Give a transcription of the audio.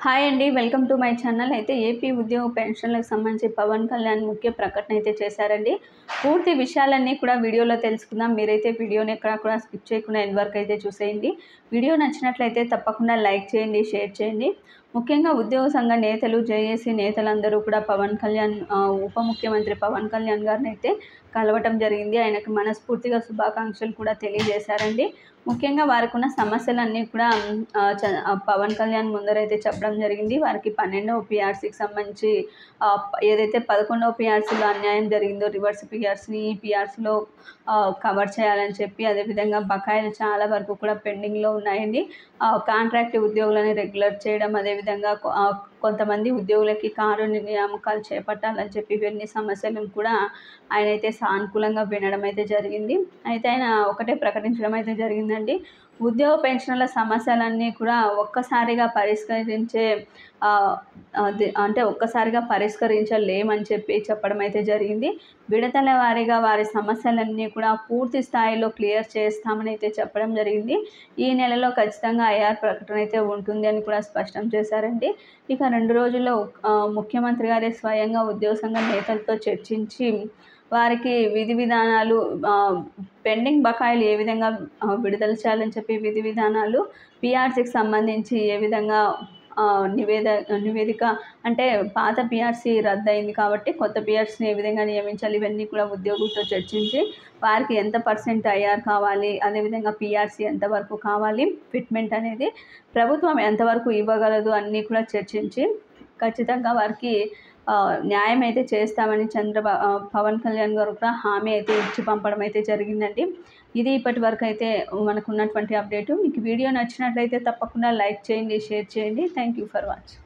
Hi అండి. Welcome to my channel. అయితే AP ఉద్యోగ పెన్షన్లకు సంబంధించి పవన్ కళ్యాణ్ ముఖ్య ప్రకటన అయితే చేశారండి. పూర్తి విషయాలన్నీ కూడా వీడియోలో తెలుసుకుందాం. మీరైతే వీడియోని ఎక్కడ కూడా స్కిప్ చేయకుండా ఎండ్ వరకు అయితే చూసేయండి. వీడియో నచ్చినట్లయితే తప్పకుండా లైక్ చేయండి, షేర్ చేయండి. ముఖ్యంగా ఉద్యోగ సంఘ నేతలు, జేఏసీ నేతలందరూ కూడా పవన్ కళ్యాణ్ ఉప ముఖ్యమంత్రి పవన్ కళ్యాణ్ గారిని అయితే కలవటం జరిగింది. ఆయనకు మనస్ఫూర్తిగా శుభాకాంక్షలు కూడా తెలియజేశారండి. ముఖ్యంగా వారికున్న సమస్యలన్నీ కూడా పవన్ కళ్యాణ్ ముందరైతే చెప్పడం జరిగింది. వారికి 12వ పీఆర్సీకి సంబంధించి ఏదైతే 11వ పీఆర్సీలో అన్యాయం జరిగిందో రివర్స్ పీఆర్సీని ఈ పీఆర్సీలో కవర్ చేయాలని చెప్పి, అదేవిధంగా బకాయిలు చాలా వరకు కూడా పెండింగ్లో ఉన్నాయండి. కాంట్రాక్ట్ ఉద్యోగులను రెగ్యులర్ చేయడం, అదేవిధంగా కొంతమంది ఉద్యోగులకి కారుణ్య నియామకాలు చేపట్టాలని చెప్పి ఇవన్నీ సమస్యలను కూడా ఆయన అయితే సానుకూలంగా వినడం అయితే జరిగింది. అయితే ఆయన ఒకటే ప్రకటించడం అయితే జరిగిందండి. ఉద్యోగ పెన్షన్ల సమస్యలన్నీ కూడా ఒక్కసారిగా పరిష్కరించలేమని చెప్పి చెప్పడం అయితే జరిగింది. విడతల వారీగా వారి సమస్యలన్నీ కూడా పూర్తి స్థాయిలో క్లియర్ చేస్తామని అయితే చెప్పడం జరిగింది. ఈ నెలలో ఖచ్చితంగా ఐఆర్ ప్రకటన అయితే ఉంటుంది అని కూడా స్పష్టం చేశారండి. ఇక 2 రోజుల్లో ముఖ్యమంత్రి గారే స్వయంగా ఉద్యోగ సంఘ నేతలతో చర్చించి వారికి విధి విధానాలు, పెండింగ్ బకాయిలు ఏ విధంగా విడుదల చేయాలని చెప్పి విధి విధానాలు, పీఆర్సీకి సంబంధించి ఏ విధంగా నివేదిక అంటే పాత పీఆర్సీ రద్దయింది కాబట్టి కొత్త పీఆర్సీని ఏ విధంగా నియమించాలి, ఇవన్నీ కూడా ఉద్యోగులతో చర్చించి వారికి ఎంత % ఐఆర్ కావాలి, అదేవిధంగా పీఆర్సీ ఎంతవరకు కావాలి, ఫిట్మెంట్ అనేది ప్రభుత్వం ఎంతవరకు ఇవ్వగలదు అన్నీ కూడా చర్చించి ఖచ్చితంగా వారికి న్యాయం అయితే చేస్తామని పవన్ కళ్యాణ్ గారు కూడా హామీ అయితే ఇచ్చి పంపడం అయితే జరిగిందండి. ఇది ఇప్పటి వరకు అయితే మనకున్నటువంటి అప్డేటు. మీకు వీడియో నచ్చినట్లయితే తప్పకుండా లైక్ చేయండి, షేర్ చేయండి. Thank you for watching.